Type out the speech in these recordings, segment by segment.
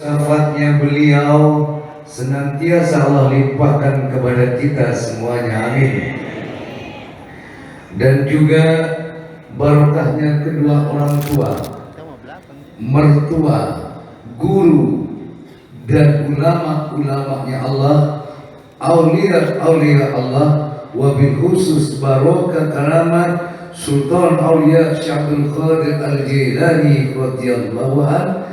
Syafaatnya beliau senantiasa Allah limpahkan kepada kita semuanya, amin. Dan juga barokahnya kedua orang tua, mertua, guru, dan ulama-ulamanya Allah, aulia-aulia Allah, wabil khusus barokah karamat Sultan Aulia Syabdul Qadir Al-Jilani radhiyallahu anhu,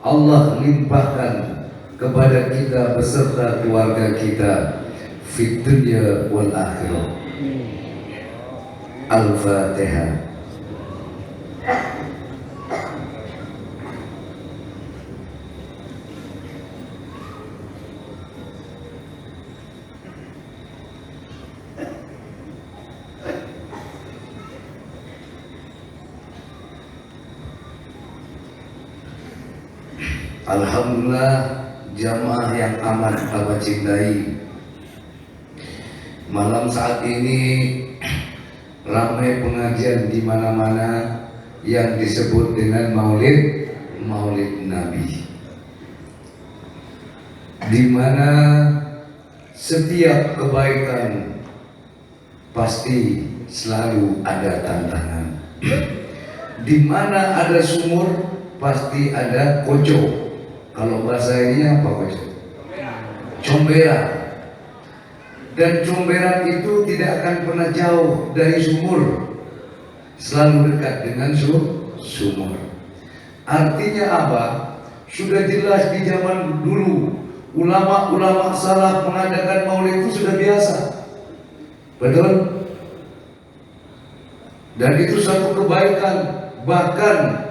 Allah limpahkan kepada kita beserta keluarga kita fid dunya wal akhirah. Al-Fatihah. Alhamdulillah, jamaah yang amat Bapak cintai, malam saat ini ramai pengajian di mana-mana yang disebut dengan Maulid Nabi, di mana setiap kebaikan pasti selalu ada tantangan. Di mana ada sumur pasti ada kocok. Kalau bahasa ini apa kocok? Comberan. Dan comberan itu tidak akan pernah jauh dari sumur, selalu dekat dengan sumur. Artinya apa? Sudah jelas di zaman dulu ulama-ulama salaf mengadakan maulid itu sudah biasa, betul? Dan itu satu kebaikan, bahkan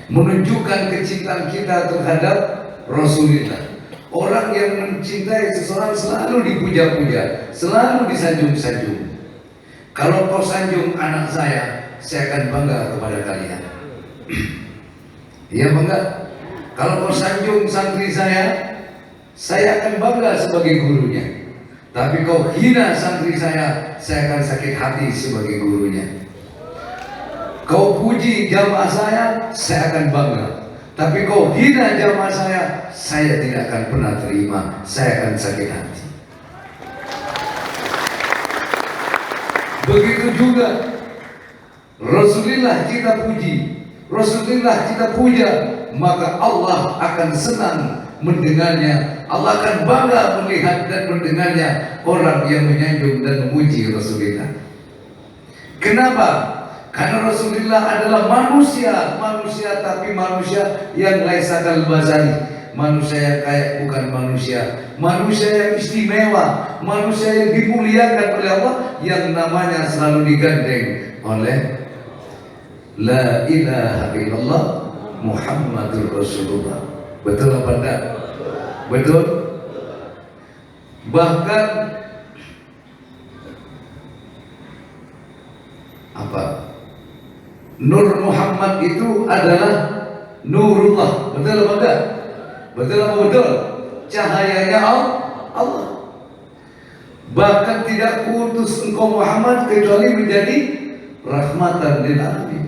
menunjukkan kecintaan kita terhadap Rasulullah. Orang yang mencintai seseorang selalu dipuja-puja, selalu disanjung-sanjung. Kalau kau sanjung anak saya akan bangga kepada kalian. Iya bangga. Kalau kau sanjung santri saya akan bangga sebagai gurunya. Tapi kau hina santri saya akan sakit hati sebagai gurunya. Kau puji jamaah saya akan bangga. Tapi kau hina jamaah saya tidak akan pernah terima, saya akan sakit hati. Begitu juga Rasulullah kita puji, Rasulullah kita puja, maka Allah akan senang mendengarnya. Allah akan bangga melihat dan mendengarnya orang yang menyanjung dan memuji Rasulullah. Kenapa? Karena Rasulullah adalah manusia tapi manusia yang laisa kal basari, manusia yang kayak bukan manusia yang istimewa, manusia yang dimuliakan oleh Allah, yang namanya selalu digandeng oleh la ilaha illallah Muhammadur Rasulullah. Betul apa enggak? Betul. Bahkan apa? Nur Muhammad itu adalah Nurullah. Betul apa enggak? Betul apa betul? Cahayanya Allah. Bahkan tidak kuutus engkau Muhammad kecuali menjadi rahmatan lil alamin.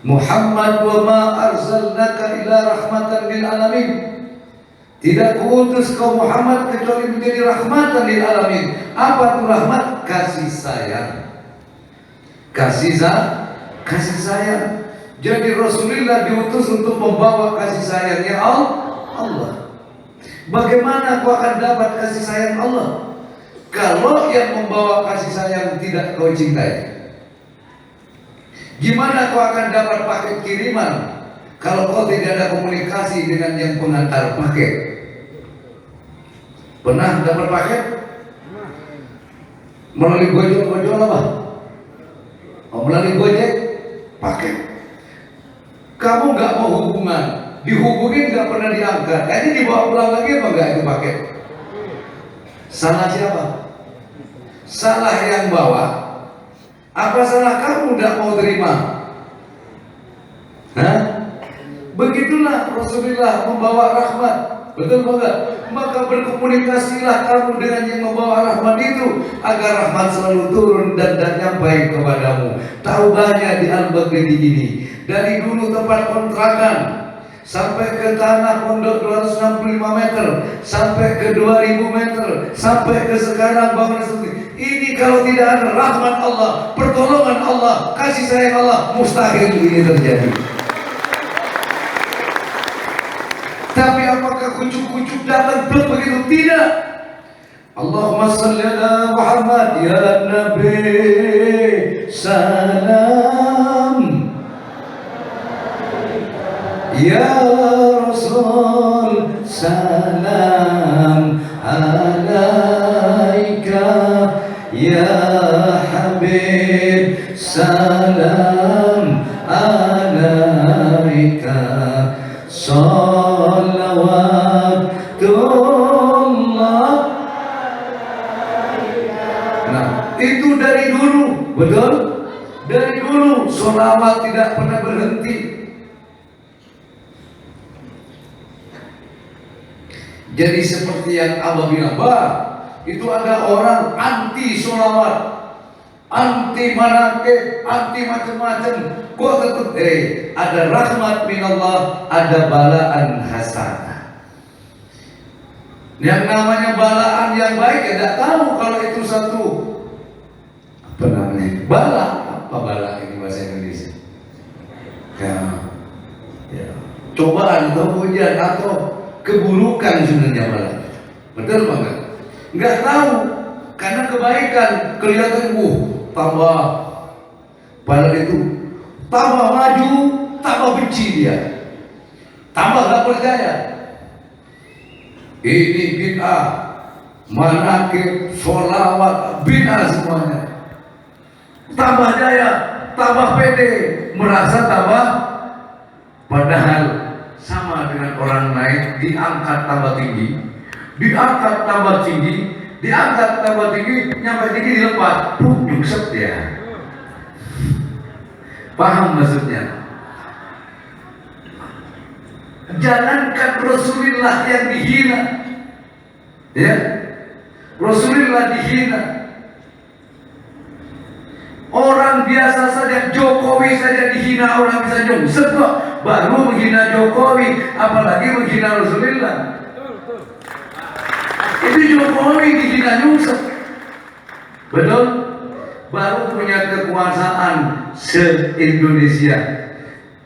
Muhammad wa ma arsalnaka illa rahmatan lil alamin. Tidak kuutus kau Muhammad kecuali menjadi rahmatan lil alamin. Apa itu rahmat? Kasih sayang. Kasih sayang. Jadi Rasulullah diutus untuk membawa kasih sayangnya Allah. Bagaimana kau akan dapat kasih sayang Allah kalau yang membawa kasih sayang tidak kau cintai? Gimana kau akan dapat paket kiriman kalau kau tidak ada komunikasi dengan yang pengantar paket? Pernah dapat paket? Melalui gojol apa? Melalui Gojek paket. Kamu nggak mau hubungan, dihubungin nggak pernah diangkat, jadi dibawa pulang lagi apa enggak itu paket? Salah siapa? Salah yang bawa. Apa salah kamu nggak mau terima? Hah? Begitulah Rasulullah membawa rahmat. Betul enggak? Maka berkomunikasilah kamu dengan yang membawa rahmat itu, agar rahmat selalu turun dan nyampai kepadamu. Tahu banyak di Al-Baghdadi ini, dari dulu tempat kontrakan sampai ke tanah pondok 265 meter, sampai ke 2000 meter, sampai ke sekarang bangunan seperti ini. Kalau tidak ada rahmat Allah, pertolongan Allah, kasih sayang Allah, mustahil ini terjadi. Tapi apakah kucuk-kucuk datang begitu? Tidak. Allahumma salli ala Muhammad ya Nabi salam, ya Rasul salam alaika, ya Habib salam alaika, salawatullah. Nah, itu dari dulu, betul? Dari dulu sholawat tidak pernah berhenti. Jadi seperti yang Allah bilang, itu ada orang anti sholawat, anti manakib, anti macam-macam. Kok tetap ada rahmat minallah, ada balaan hasanah. Yang namanya balaan yang baik ya tidak tahu kalau itu satu apa namanya bala. Apa bala ini bahasa Indonesia? Ya. Cobaan atau ujian atau keburukan sebenarnya bala. Betul banget. Nggak tahu karena kebaikan kelihatan tambah, padahal itu tambah maju, tambah benci dia, tambah nggak percaya. Ini bid'ah, manakib, sholawat, bid'ah semuanya. Tambah jaya, tambah pede, merasa tambah, padahal sama dengan orang naik, diangkat tambah tinggi, diangkat tambah tinggi, diangkat tambah tinggi, nyampe tinggi dilepas, nyungsep ya. Paham maksudnya? Jangankan Rasulullah yang dihina, ya, Rasulullah dihina. Orang biasa saja, Jokowi saja dihina, orang bisa nyungsep kok. Baru menghina Jokowi, apalagi menghina Rasulullah. Itu Jokowi dihina nyungsep, betul? Baru punya kekuasaan se-Indonesia,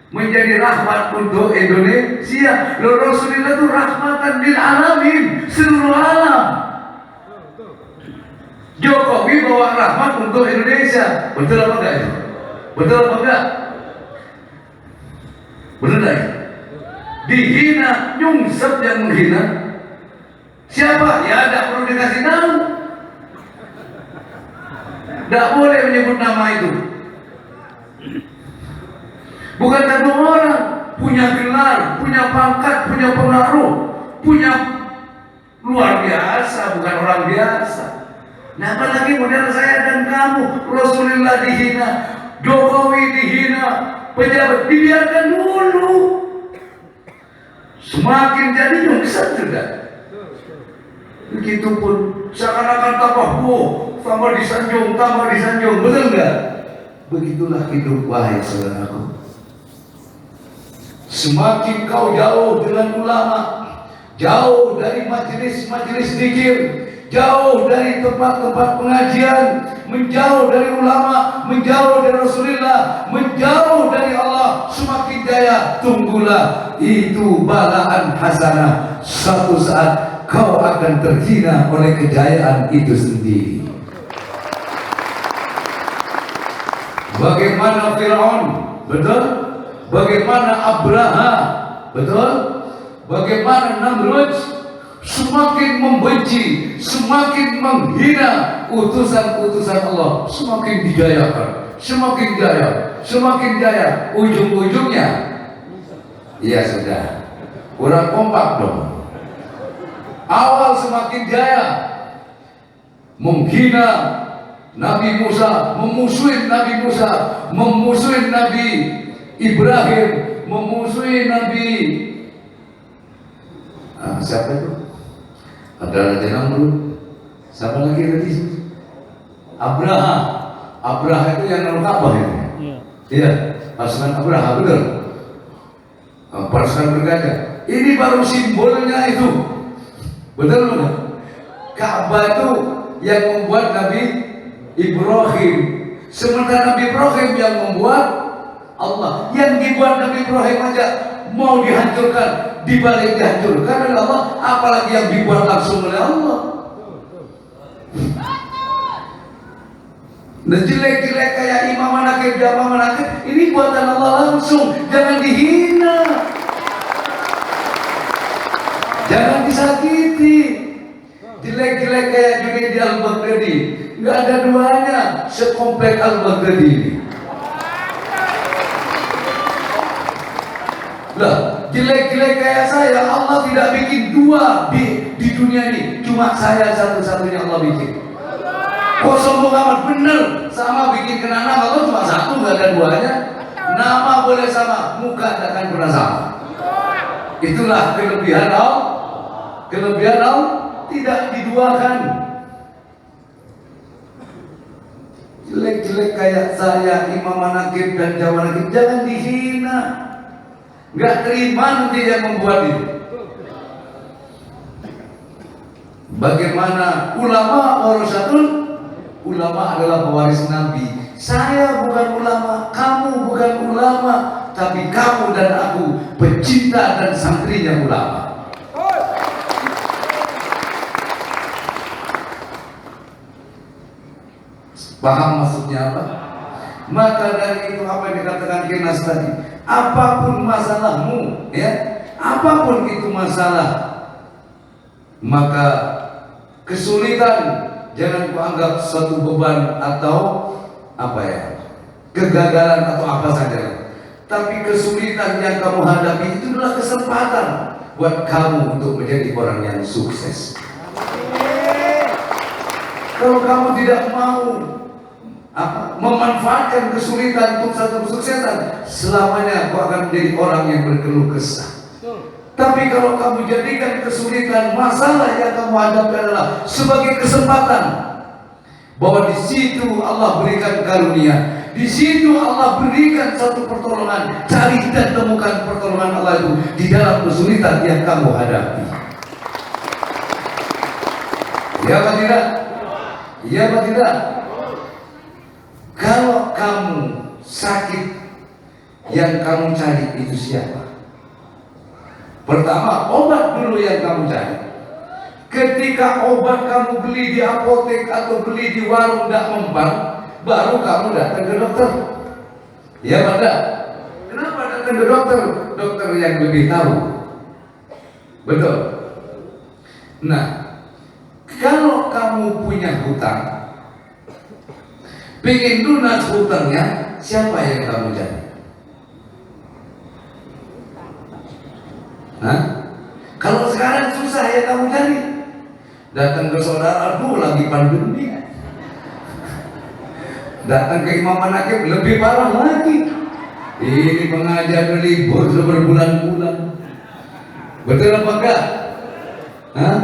menjadi rahmat untuk Indonesia. Rasulullah itu rahmatan lil alamin, seluruh alam. Jokowi bawa rahmat untuk Indonesia. Betul apa enggak itu? Betul apa enggak? Benar enggak? Dihina, nyungsep yang menghina. Siapa? Ya tidak perlu dikasih tahu. Tidak boleh menyebut nama itu. Bukan satu orang, punya gelar, punya pangkat, punya pengaruh, punya luar biasa, bukan orang biasa. Nah, apalagi model saya dan kamu, Rasulullah dihina, Jokowi dihina, pejabat dibiarkan dulu. Semakin jadi nyungsep sudah. Begitupun seakan-akan tambah disanjung, betul enggak? Begitulah hidup wahai saudaraku. Semakin kau jauh dengan ulama, jauh dari majelis-majelis zikir, jauh dari tempat-tempat pengajian, menjauh dari ulama, menjauh dari Rasulullah, menjauh dari Allah, semakin jaya. Tunggulah, itu balaan hasanah. Suatu saat kau akan terhina oleh kejayaan itu sendiri. Bagaimana Fir'aun, betul? Bagaimana Abraha, betul? Bagaimana Namrud, semakin membenci, semakin menghina utusan-utusan Allah, semakin dijayakan, semakin jaya, semakin jaya. Ujung-ujungnya, ya sudah, kurang kompak dong. Awal semakin jaya, menghina Nabi Musa, memusuhi Nabi Musa, memusuhi Nabi Ibrahim, memusuhi Nabi siapa itu? Ada Raja Namrud. Siapa lagi tadi? Abraha. Abraha itu yang naruh Ka'bah itu. Iya, pasukan Abraha, betul. Pasukan bergajah. Ini baru simbolnya itu. Betul bukan? Ka'bah itu yang membuat Nabi Ibrahim. Sementara Nabi Ibrahim yang membuat Allah. Yang dibuat Nabi Ibrahim aja mau dihancurkan, dibalik dihancurkan oleh Allah, apalagi yang dibuat langsung oleh Allah. Nah, jelek-jelek kayak Imam Manakib, Jamaah Manakib, ini buatan Allah langsung. Jangan dihina, jangan disakiti. Jelek-jelek kayak Junaidi Al-Baghdadi, nggak ada duanya sekomplek Al-Baghdadi ini. Lah, jelek-jelek kayak saya, Allah tidak bikin dua di dunia ini. Cuma saya satu-satunya Allah bikin. Oh, sombong amat, bener. Sama bikin kena nama, Allah cuma satu, nggak ada duanya. Nama boleh sama, muka tak akan pernah sama. Itulah kelebihan Allah. Kelebihan Allah tidak diduakan. Jelek-jelek kayak saya, Imam Manakib dan Jamaah Manakib, jangan dihina. Nggak terima nanti yang membuat itu. Bagaimana ulama warasatul? Ulama adalah pewaris Nabi. Saya bukan ulama, kamu bukan ulama, tapi kamu dan aku pecinta dan santrinya ulama. Paham maksudnya apa? Maka dari itu apa yang dikatakan Kinas tadi, apapun masalahmu, ya, apapun itu masalah, maka kesulitan jangan kuanggap suatu beban atau apa ya, kegagalan atau apa saja. Tapi kesulitan yang kamu hadapi itu adalah kesempatan buat kamu untuk menjadi orang yang sukses. Kalau kamu tidak mau memanfaatkan kesulitan untuk satu kesuksesan, selamanya kau akan menjadi orang yang berkeluh kesah. Tapi kalau kamu jadikan kesulitan, masalah yang kamu hadapi adalah sebagai kesempatan, bahwa di situ Allah berikan karunia, di situ Allah berikan satu pertolongan. Cari dan temukan pertolongan Allah itu di dalam kesulitan yang kamu hadapi. Ya apa tidak? Ya apa tidak? Kalau kamu sakit, yang kamu cari itu siapa? Pertama, obat dulu yang kamu cari. Ketika obat kamu beli di apotek atau beli di warung tidak mempan, baru kamu datang ke dokter. Ya pada. Kenapa datang ke dokter? Dokter yang lebih tahu. Betul. Nah, kalau kamu punya hutang, pengen lunas hutangnya, siapa yang kamu cari? Hah? Kalau sekarang susah ya kamu cari. Datang ke saudara, aduh lagi pandemi. Datang ke Imam Manakib lebih parah lagi. Ini pengajar libur berbulan-bulan. Betul apa enggak? Hah?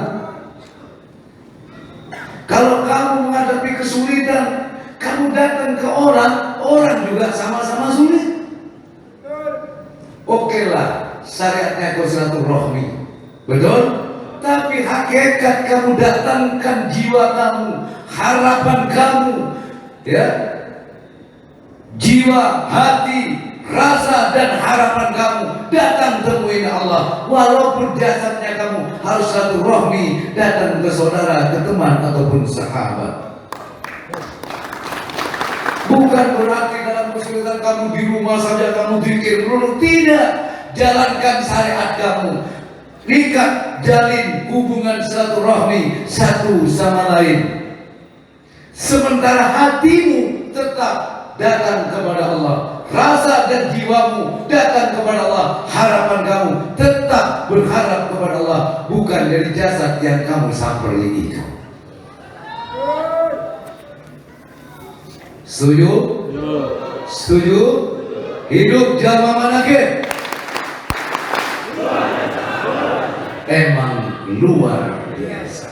Kalau kamu menghadapi kesulitan, kamu datang ke orang, orang juga sama-sama sulit. Oke lah, syariatnya kau silaturahmi, betul? Tapi hakikat kamu datangkan jiwa kamu, harapan kamu, ya, jiwa, hati, rasa dan harapan kamu datang temuin Allah. Walaupun jasadnya kamu harus silaturahmi, datang ke saudara, ke teman ataupun sahabat. Bukan berarti dalam kesulitan kamu di rumah saja kamu zikir dulu, tidak. Jalankan syariat kamu, ikat, jalin hubungan silaturahmi satu sama lain. Sementara hatimu tetap datang kepada Allah, rasa dan jiwamu datang kepada Allah, harapan kamu tetap berharap kepada Allah, bukan dari jasad yang kamu samperi itu. Setuju? Setuju? Hidup Jamaah Manakib. Emang luar biasa.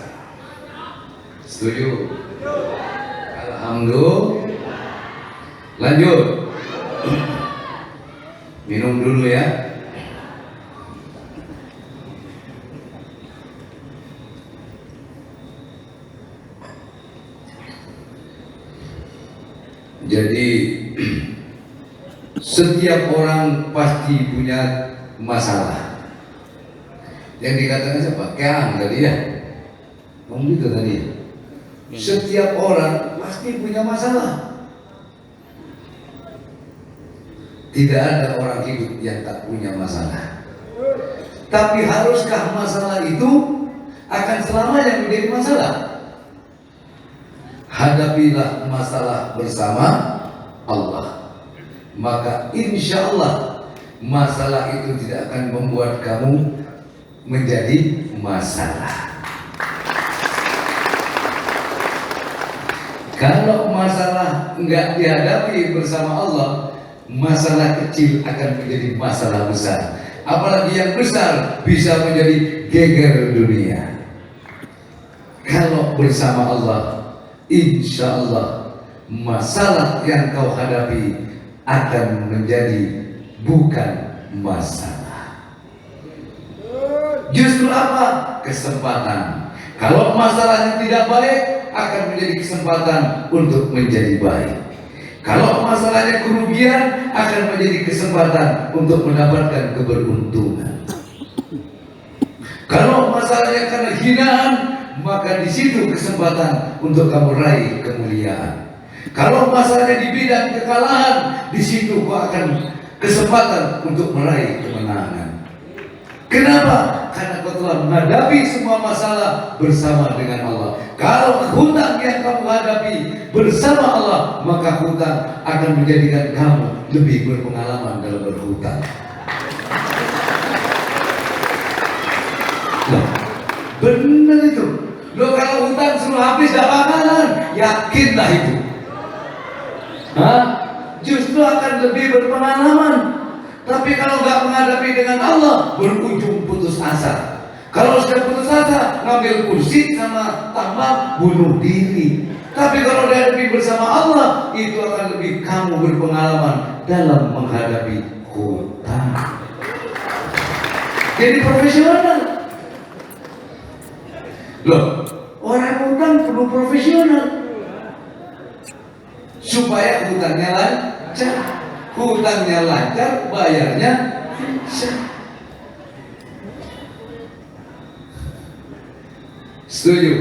Setuju? Alhamdulillah. Lanjut. Minum dulu ya. Jadi setiap orang pasti punya masalah. Yang dikatakan siapa? Keang tadi ya. Ngomong gitu tadi. Setiap orang pasti punya masalah. Tidak ada orang hidup yang tak punya masalah. Tapi haruskah masalah itu akan selamanya menjadi masalah? Hadapilah masalah bersama Allah, maka insya Allah masalah itu tidak akan membuat kamu menjadi masalah. Kalau masalah enggak dihadapi bersama Allah, masalah kecil akan menjadi masalah besar. Apalagi yang besar bisa menjadi geger dunia. Kalau bersama Allah, insya Allah masalah yang kau hadapi akan menjadi bukan masalah. Justru apa? Kesempatan. Kalau masalahnya tidak baik, akan menjadi kesempatan untuk menjadi baik. Kalau masalahnya kerugian, akan menjadi kesempatan untuk mendapatkan keberuntungan. Kalau masalahnya karena hinaan, maka di situ kesempatan untuk kamu raih kemuliaan. Kalau masalahnya di bidang kekalahan, di situ kau akan kesempatan untuk meraih kemenangan. Kenapa? Karena kau telah menghadapi semua masalah bersama dengan Allah. Kalau hutang yang kamu hadapi bersama Allah, maka hutang akan menjadikan kamu lebih berpengalaman dalam berhutang. Loh, benar itu. Loh, kalau hutang suruh habis gak bakalan, yakinlah itu. Justru akan lebih berpengalaman. Tapi kalau gak menghadapi dengan Allah, berujung putus asa. Kalau sudah putus asa, ngambil kursi sama tambah bunuh diri. Tapi kalau dihadapi bersama Allah, itu akan lebih kamu berpengalaman dalam menghadapi hutang. Jadi profesional. Loh, orang hutang perlu profesional supaya hutangnya lancar. Hutangnya lancar, bayarnya lancar. Setuju?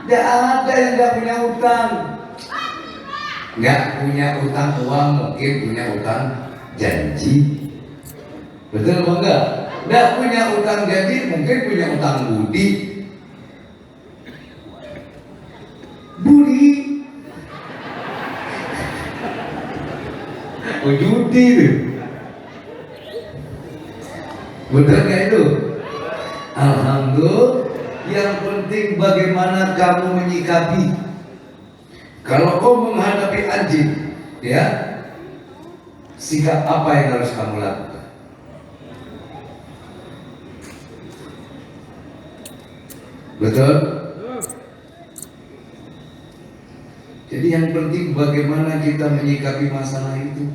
Tidak ada yang tidak punya hutang. Nggak punya hutang uang, mungkin punya hutang janji. Betul apa enggak? Nggak punya hutang janji, mungkin punya hutang budi. Budi. Oh, judi itu. Betul nggak itu? Alhamdulillah. Yang penting bagaimana kamu menyikapi. Kalau kau menghadapi anjing, ya, sikap apa yang harus kamu lakukan? Betul? Jadi yang penting bagaimana kita menyikapi masalah itu.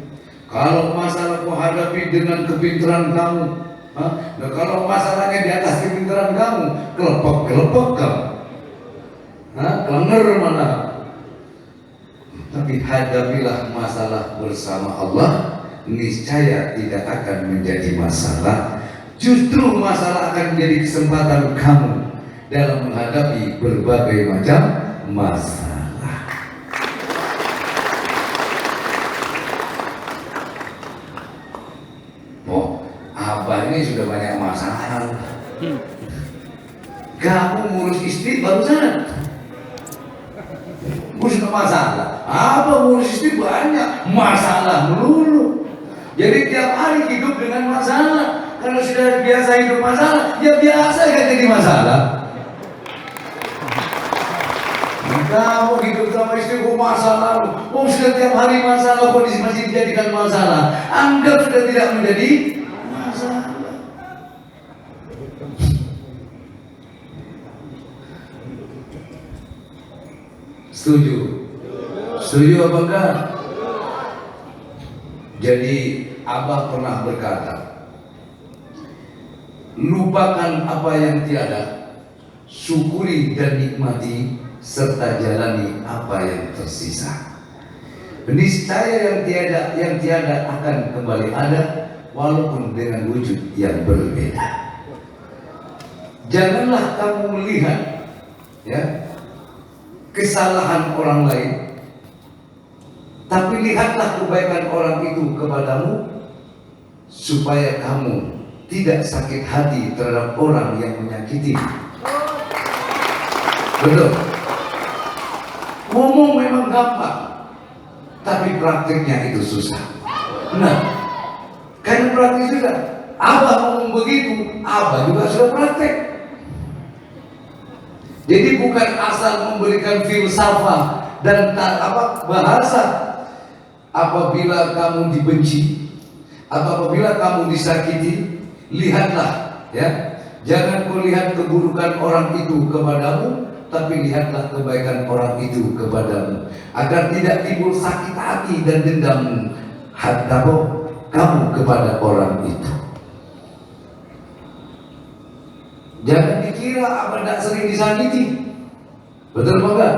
Kalau masalah kau hadapi dengan kepintaran kamu, nah, kalau masalahnya di atas kepintaran kamu, kelepek kamu, kelenger mana? Tapi hadapilah masalah bersama Allah, niscaya tidak akan menjadi masalah. Justru masalah akan menjadi kesempatan kamu dalam menghadapi berbagai macam masalah. Abah ini sudah banyak masalah. Kamu ngurus istri barusan, ngurus masalah. Apa ngurus istri banyak masalah melulu. Jadi tiap hari hidup dengan masalah. Kalau sudah biasa hidup masalah, ya biasa kan jadi masalah. Kamu hidup sama istriku masalah, sudah tiap hari masalah, kondisi masih dijadikan masalah. Anggap sudah tidak menjadi masalah. Setuju? Setuju apa enggak? Jadi Abah pernah berkata, lupakan apa yang tiada, syukuri dan nikmati, serta jalani apa yang tersisa. Niscaya yang tiada akan kembali ada, walaupun dengan wujud yang berbeda. Janganlah kamu melihat ya kesalahan orang lain, tapi lihatlah kebaikan orang itu kepadamu, supaya kamu tidak sakit hati terhadap orang yang menyakiti. Betul. Ngomong memang gampang, tapi praktiknya itu susah. Nah, karena praktik sudah, Abah ngomong begitu, Abah juga sudah praktek. Jadi bukan asal memberikan filsafat dan bahasa. Apabila kamu dibenci atau apabila kamu disakiti, lihatlah ya. Jangan melihat keburukan orang itu kepadamu, tapi lihatlah kebaikan orang itu kepadamu, agar tidak timbul sakit hati dan dendam kamu kepada orang itu. Jangan dikira Abah tidak sering disakiti. Betul apa enggak?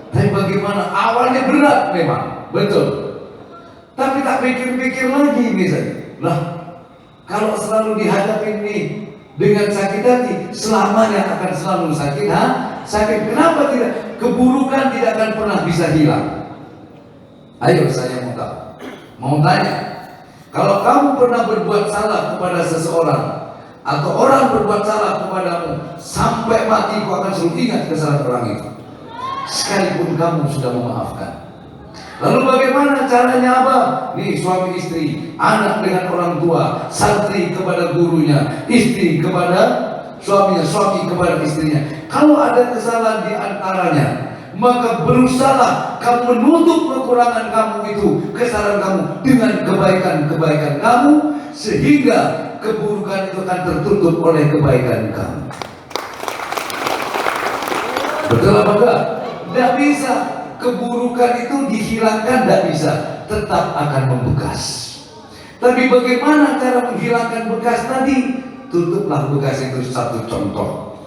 Tapi bagaimana? Awalnya berat memang, betul. Tapi tak pikir-pikir lagi misalnya. Lah, kalau selalu dihadapi ini dengan sakit hati, selamanya akan selalu sakit sakit. Kenapa tidak? Keburukan tidak akan pernah bisa hilang. Ayo saya mau tahu. Mau tanya, kalau kamu pernah berbuat salah kepada seseorang, atau orang berbuat salah kepadamu, sampai mati kau akan selalu ingat kesalahan orang itu, sekalipun kamu sudah memaafkan. Lalu bagaimana caranya Abah? Nih suami istri, anak dengan orang tua, santri kepada gurunya, istri kepada suaminya, suami kepada istrinya. Kalau ada kesalahan di antaranya, maka berusaha kamu menutup kekurangan kamu itu, kesalahan kamu, dengan kebaikan-kebaikan kamu, sehingga keburukan itu akan tertutup oleh kebaikan kamu. Betul apa enggak? Tidak bisa. Keburukan itu dihilangkan, tidak bisa, tetap akan membekas. Tapi bagaimana cara menghilangkan bekas tadi? Tutuplah bekas itu. Satu contoh.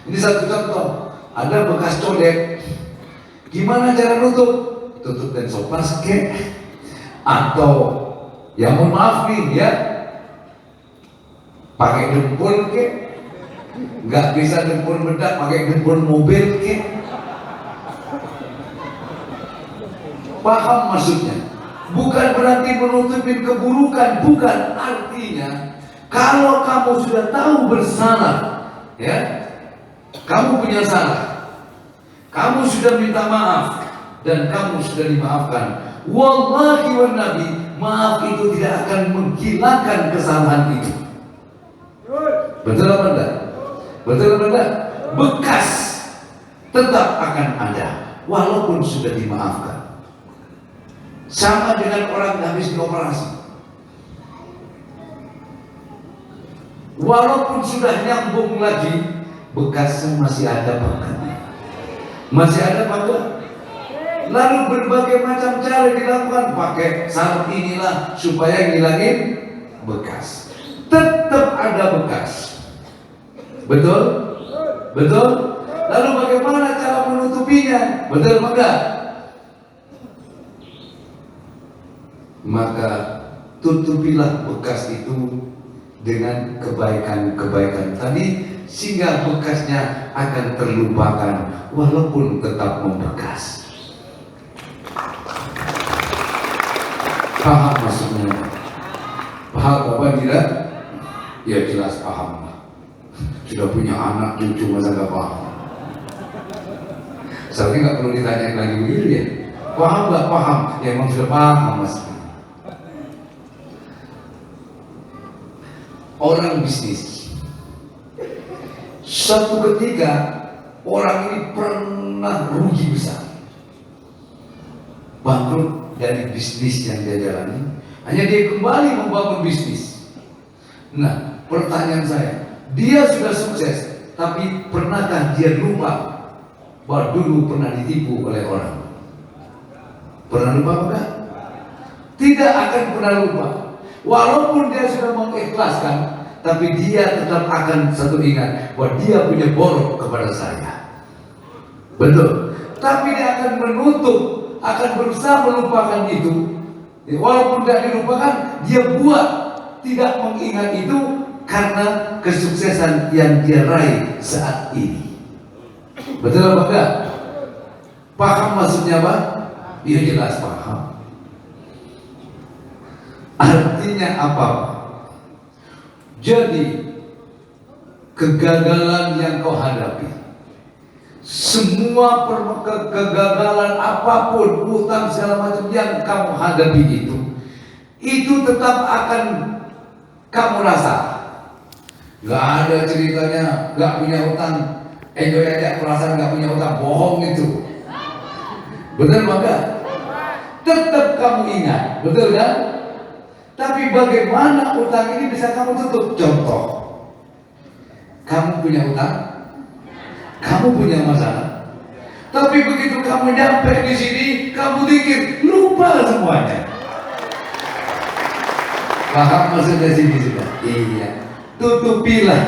Ini satu contoh. Ada bekas codet. Gimana cara nutup? Tutup dan sopas kek, atau yang mohon maaf nih ya, pakai dempul kek. Nggak bisa dempul bedak, pakai dempul mobil kek. Paham maksudnya? Bukan berarti menutupin keburukan, bukan. Artinya kalau kamu sudah tahu bersalah, ya, kamu punya salah, kamu sudah minta maaf dan kamu sudah dimaafkan, wallahi wa nabi, maaf itu tidak akan menghilangkan kesalahan itu. Betul apa enggak? Betul apa enggak? Bekas tetap akan ada walaupun sudah dimaafkan. Sama dengan orang habis dioperasi, walaupun sudah nyambung lagi, bekasnya masih ada bahkan. Masih ada bahkan. Lalu berbagai macam cara dilakukan, pakai sarung inilah supaya ngilangin bekas. Tetap ada bekas. Betul? Betul? Lalu bagaimana cara menutupinya? Betul enggak? Maka tutupilah bekas itu dengan kebaikan-kebaikan tadi, sehingga bekasnya akan terlupakan walaupun tetap membekas. Paham maksudnya? Paham apa tidak? Ya jelas paham lah. Sudah punya anak cucu masa gak paham? Soalnya gak perlu ditanya lagi begitu ya. Paham gak paham? Ya emang sudah paham mas. Orang bisnis, suatu ketika orang ini pernah rugi besar, bangkrut dari bisnis yang dia jalani. Hanya dia kembali membangun bisnis. Nah, pertanyaan saya, dia sudah sukses, tapi pernahkah dia lupa bahwa dulu pernah ditipu oleh orang. Pernah lupa enggak? Tidak akan pernah lupa. Walaupun dia sudah mengikhlaskan, tapi dia tetap akan satu ingat bahwa dia punya borok kepada saya. Betul. Tapi dia akan menutup, akan berusaha melupakan itu. Walaupun tidak dilupakan, dia buat tidak mengingat itu karena kesuksesan yang dia raih saat ini. Betul apa enggak? Paham maksudnya apa? Dia jelas paham. Artinya apa? Jadi kegagalan yang kau hadapi, semua kegagalan apapun, utang segala macam yang kamu hadapi itu tetap akan kamu rasa. Gak ada ceritanya gak punya utang, enjoy aja perasaan gak punya utang, bohong itu. Benar maka? Tetap kamu ingat, betul kan? Tapi bagaimana utang ini bisa kamu tutup? Contoh, kamu punya utang, kamu punya masalah, tapi begitu kamu nyampe di sini, kamu pikir lupa semuanya. Paham maksudnya sini sudah? Iya. Tutupilah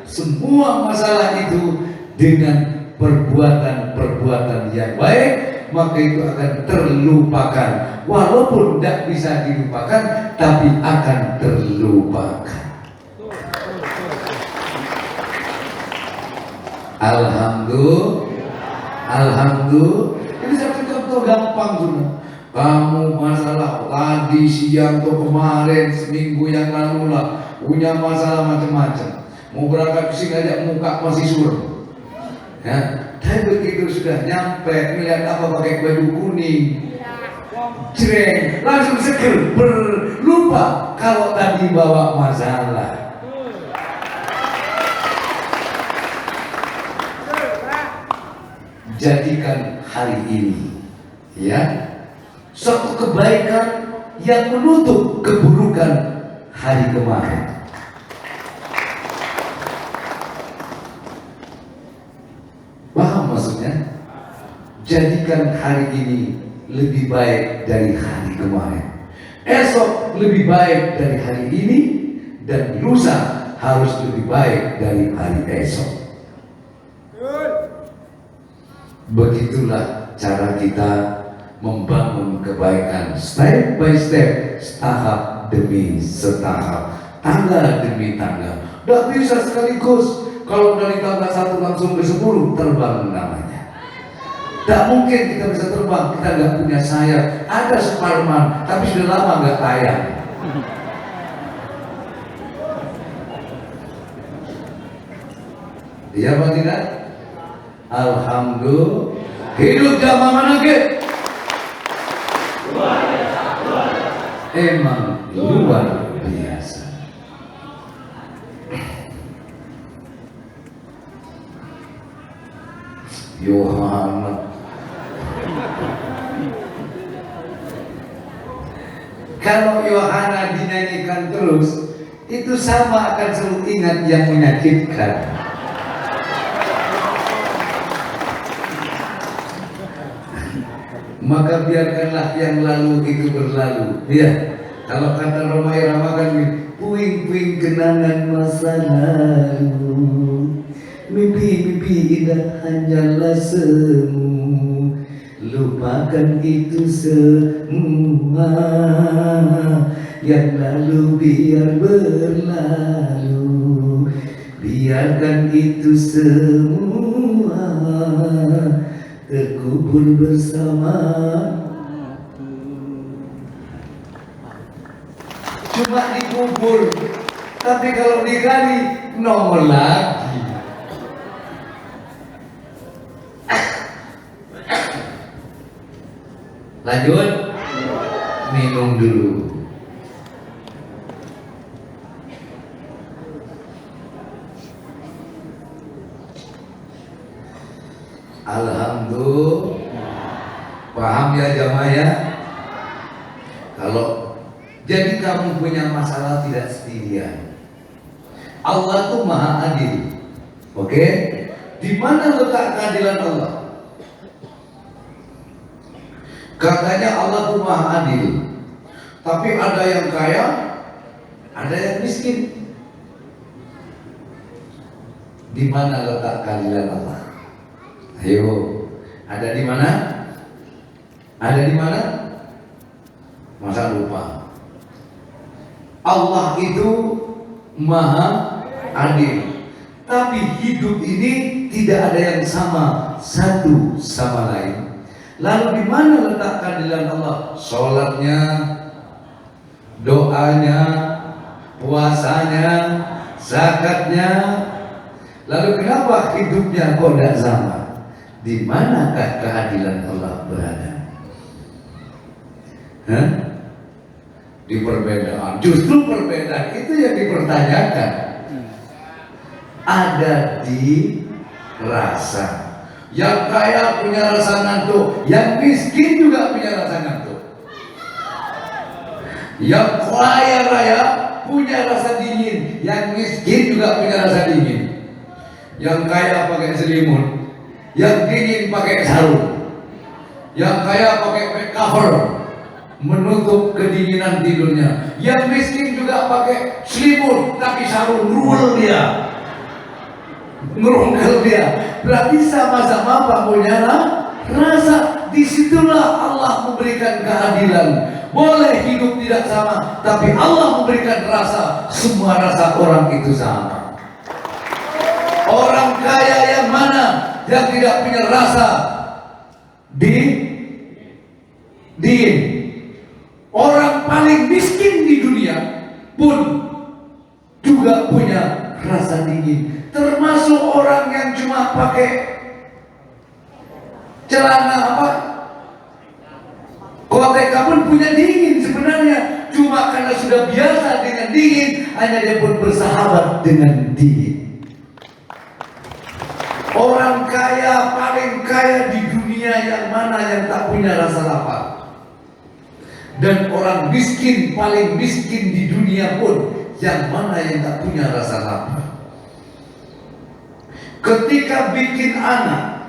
semua masalah itu dengan perbuatan-perbuatan yang baik, maka itu akan terlupakan. Walaupun tidak bisa dilupakan, tapi akan terlupakan. Alhamdulillah. Ini satu contoh gampang sudah. Kamu masalah tadi siang atau kemarin seminggu yang lalu lah, punya masalah macam-macam. Mau berangkat ke sini aja muka masih suram. Ya, tapi begitu sudah nyampe melihat apa pakai baju kuning, jreng, langsung seger, lupa kalau tadi bawa masalah. Jadikan hari ini, ya, suatu kebaikan yang menutup keburukan hari kemarin. Paham maksudnya? Jadikan hari ini lebih baik dari hari kemarin, esok lebih baik dari hari ini, dan lusa harus lebih baik dari hari esok. Begitulah cara kita membangun kebaikan, step by step, tahap demi setahap, tangga demi tangga. Tidak bisa sekaligus. Kalau dari tangga 1 langsung ke 10 terbang namanya. Tidak mungkin kita bisa terbang, kita nggak punya sayap. Ada Superman, tapi sudah lama nggak tayang. Iya apa tidak? Alhamdulillah. Hidup zaman mana ke? Emang luar biasa. Yohana. Kalau Yohana dinyanyikan terus, itu sama akan selalu ingat yang menyakitkan. Maka biarkanlah yang lalu itu berlalu. Ya, kalau kata Roma Irama kan, puing-puing kenangan masa lalu, mimpi-mimpi indah hanyalah semu. Lupakan itu semua, yang lalu biar berlalu. Biarkan itu semua terkubur bersama. Cuma dikubur, tapi kalau digali nongol lagi. Lanjut, minum dulu. Alhamdulillah. Paham ya jamaah ya? Kalau jadi kamu punya masalah tidak sendirian. Allah tuh maha adil. Oke? Di mana letak keadilan Allah? Katanya Allah itu maha adil. Tapi ada yang kaya, ada yang miskin. Di mana letak keadilan Allah? Ayo, ada di mana? Ada di mana? Masa lupa? Allah itu maha adil. Tapi hidup ini tidak ada yang sama satu sama lain. Lalu di mana letak keadilan Allah? Sholatnya, doanya, puasanya, zakatnya. Lalu kenapa hidupnya kok tidak sama? Di manakah keadilan Allah berada? Hah? Di perbedaan. Justru perbedaan itu yang dipertanyakan. Ada di rasa. Yang kaya punya rasa ngantuk, yang miskin juga punya rasa ngantuk. Yang kaya raya punya rasa dingin, yang miskin juga punya rasa dingin. Yang kaya pakai selimut, yang dingin pakai sarung. Yang kaya pakai bed cover menutup kedinginan tidurnya. Yang miskin juga pakai selimut tapi sarung ruwel dia, ngerongkel dia. Berarti sama-sama punya rasa. Disitulah Allah memberikan keadilan. Boleh hidup tidak sama, tapi Allah memberikan rasa. Semua rasa orang itu sama. Orang kaya yang mana yang tidak punya rasa dingin? Orang paling miskin di dunia pun juga punya rasa dingin. Termasuk orang yang cuma pakai celana koteka pun punya dingin sebenarnya. Cuma karena sudah biasa dengan dingin, hanya dia pun bersahabat dengan dingin. Orang kaya paling kaya di dunia yang mana yang tak punya rasa lapar? Dan orang miskin paling miskin di dunia pun yang mana yang tak punya rasa lapar? Ketika bikin anak,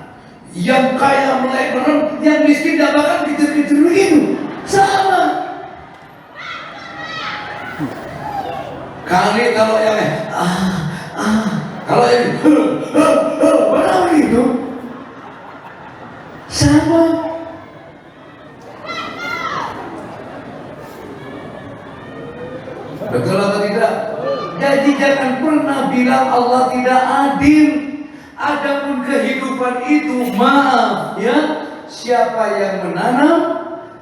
yang kaya mulai merem, yang miskin tidak bakal gitu-gitu begitu. Sama. Kali kalau yang kalau yang mana begitu? Sama. Betul atau tidak? Jadi jangan pernah bilang Allah tidak adil. Adapun kehidupan itu, maaf ya, siapa yang menanam,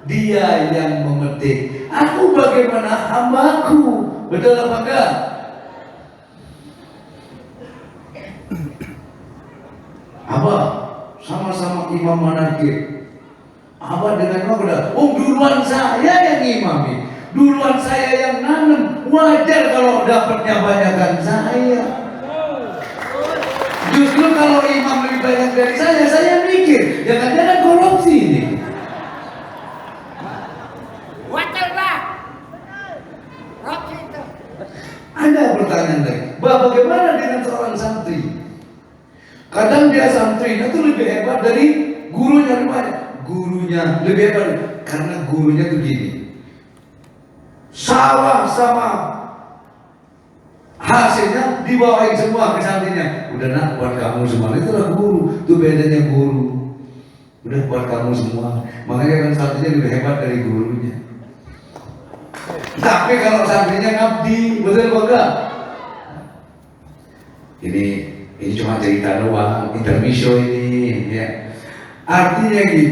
dia yang memetik. Aku bagaimana hambaku, betul apa enggak? Apa? Sama-sama imam manakib. Apa dengan apa? Oh, duluan saya yang imami, duluan saya yang nanam. Wajar kalau dapatnya banyakan saya. Justru kalau imam lebih banyak dari saya mikir, jangan-jangan korupsi ini. Wajarlah. Korupsi itu. Ada pertanyaan lagi, bagaimana dengan seorang santri? Kadang dia santrinya itu lebih hebat dari gurunya. Gurunya lebih hebat karena gurunya tuh gini. Sawah sama hasilnya dibawain semua ke santrinya. Udah nak, buat kamu semua. Itulah guru, itu bedanya guru. Udah buat kamu semua. Makanya kan santrinya lebih hebat dari gurunya. Tapi kalau santrinya ngabdi, betul apa enggak? Ini cuma cerita doang, intermezzo ini ya. Artinya gini.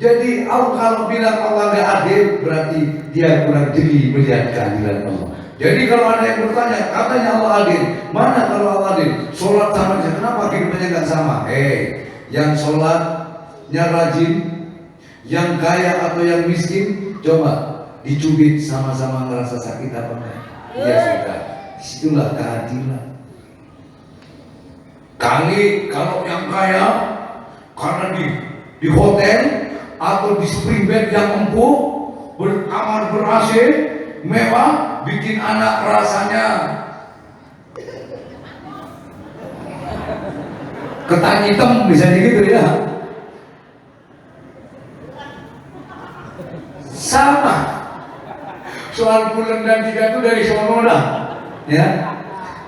Jadi kalau bilang Allah nggak adil, berarti dia kurang jeli melihat keadilan Allah. Jadi kalau ada yang bertanya, katanya Allah adil, mana kalau Allah adil? Sholat sama aja, kenapa hidupnya nggak sama? Yang sholatnya rajin, yang kaya atau yang miskin, coba dicubit sama-sama ngerasa sakit apa enggak? Ya sudah, itulah keadilan. Kali kalau yang kaya karena di hotel atau di spring bed yang empuk, berkamar ber-AC, mewah, bikin anak rasanya ketan hitam, bisa gitu ya. soal bulan dan tidak itu dari sono dah. Ya.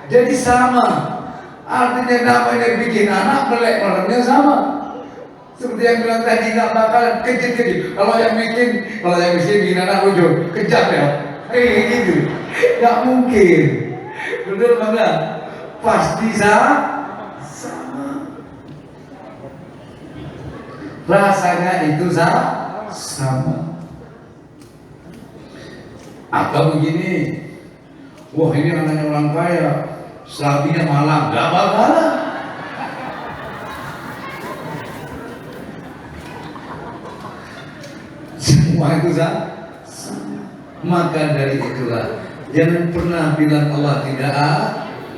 Jadi sama. Artinya namanya bikin anak melek orangnya sama. Seperti yang bilang tadi nggak bakal kejut-kejut. Kalau yang bikin anak lucu, kejam ya. Gitu. Nggak mungkin. Betul nggak? Pasti sama. Rasanya itu sama. Atau begini, wah ini anaknya orang kaya, selabinya malang, nggak bakalan. Semua itu sama. Maka dari itulah jangan pernah bilang Allah tidak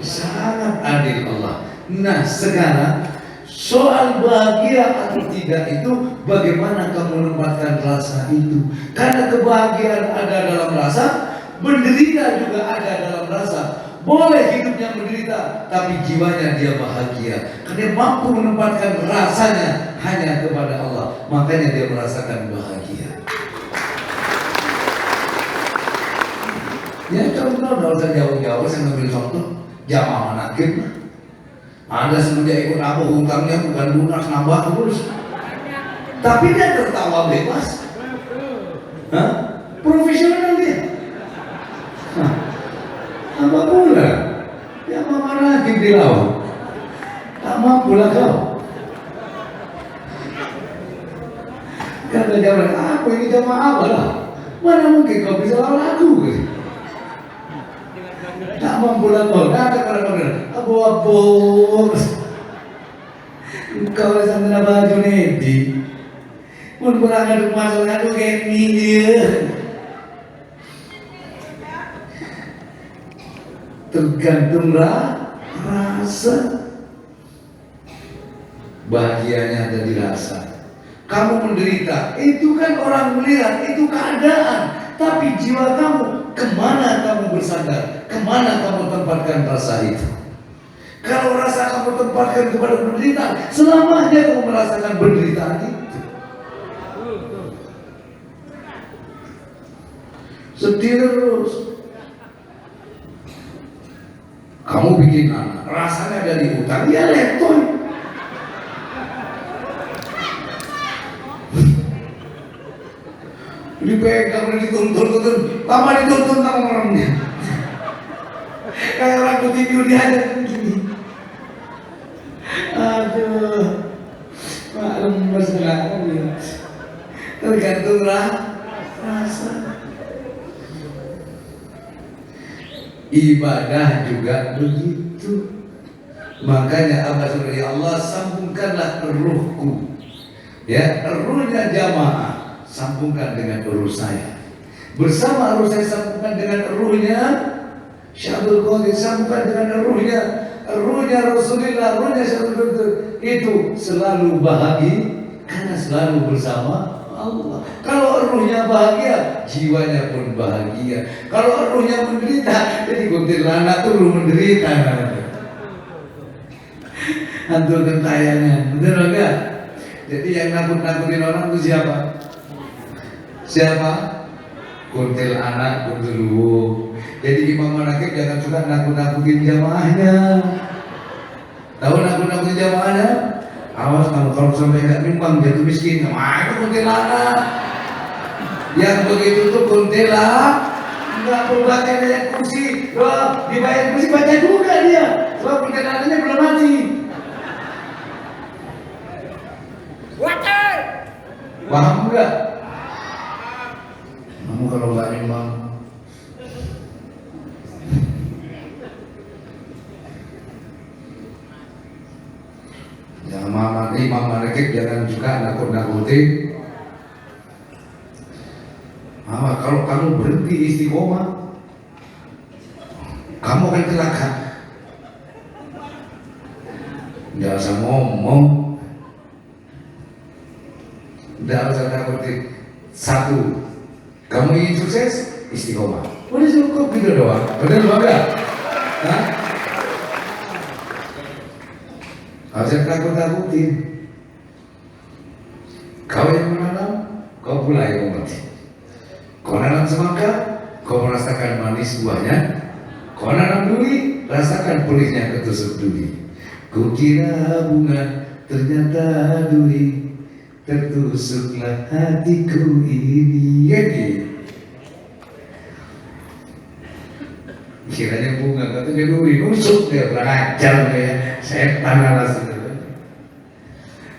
sangat adil Allah. Nah sekarang soal bahagia atau tidak itu bagaimana kamu menempatkan rasa itu. Karena kebahagiaan ada dalam rasa, menderita juga ada dalam rasa. Boleh hidupnya menderita, tapi jiwanya dia bahagia. Karena mampu menempatkan rasanya hanya kepada Allah. Makanya dia merasakan bahagia. Ya contoh, tidak usah jauh-jauh, saya ngambil contoh jamaah manakib. Ada semenjak ikut aku hutangnya bukan lunas, nambah terus. Tapi dia tertawa bebas. Hah? Profesional dia. Apa pula? Ya mama lagi bilang, tak mampu lah kau. Kata jamaah, aku ini jamaah apa lah? Mana mungkin kau bisa lawan aku? Tak mampu lah kau. Ada orang-orang, abu-abu. Kau sampai baju nedi. Mun kurang ada masuk aku kayak ini dia. Tergantung rasa. Bahagianya ada di rasa. Kamu menderita, itu kan orang melihat, itu keadaan. Tapi jiwa kamu, kemana kamu bersandar? Kemana kamu tempatkan rasa itu? Kalau rasa kamu tempatkan kepada penderitaan, selamanya kamu merasakan penderitaan itu. Sedih terus. Kamu bikin anak, rasanya ada di utang, ya letoy. Dipegang, dituntun, tambah dituntun sama orangnya. Kayak orang tidur di aja begini. Aduh, maklum berselancar ya. Tergantung rasa. Ibadah juga begitu. Makanya Abah Surya Allah sambungkanlah ruhku. Ya, ruhnya jamaah sambungkan dengan ruh saya. Bersama ruh saya sambungkan dengan ruhnya Syabul Qadir, sambungkan dengan ruhnya Rasulullah, ruhnya Syabul. Itu selalu bahagia karena selalu bersama Allah. Kalau ruhnya bahagia, jiwanya pun bahagia. Kalau ruhnya menderita, jadi kuntilanak tuh ruh menderita. Hantu gentayangan, betul enggak? Jadi yang nakut-nakutin orang itu siapa? Siapa? Kuntil anak, kuntil luwu. Jadi imam manakib jangan suka nakut-nakutin jamaahnya. Tahu nakut-nakutin jamaahnya? Awas kalau sampai nggak nyumbang jatuh miskin. Wah itu kuntilanak. Yang begitu tuh kuntilanak. Nggak perlu baca ayat kursi. Loh, dibayar kursi baca juga dia. Sebab kuntilanaknya belum mati. Water. Paham nggak? Kamu kalau nggak nyumbang. Imam manakib jangan juga nakut-nakutin. Kalau kamu berhenti istiqomah, kamu akan celaka. Jangan usah ngomong, jangan usah nakutin. Satu, kamu ingin sukses, istiqomah. Udah cukup gitu doang. Betul enggak? Hah? Harusnya takut-takutin. Kau yang menanam, kau pula yang memetik. Kau nanam semangka, kau merasa buahnya. Kau nanam duri, rasakan perihnya ketusuk duri. Kukira bunga, ternyata duri. Tertusuklah hatiku ini. Jadi kiranya bunga, katanya duri, nusuk dia, kurang ajar ya. Setan ala saudara.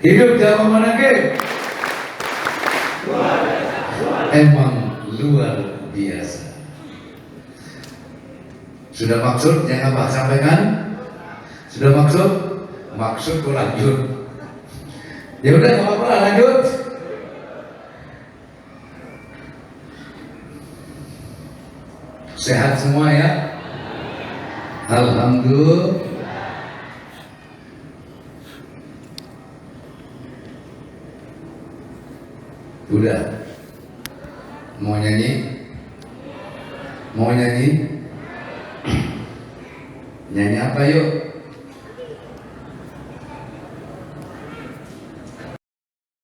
Hidup zaman mana ke? Emang luar biasa. Sudah maksud yang Abah sampaikan? Sudah maksud? Maksud kok lanjut. Ya udah, nggak apa-apa, lanjut. Sehat semua ya? Alhamdulillah. Udah. Mau nyanyi? Mau nyanyi? Nyanyi apa yuk?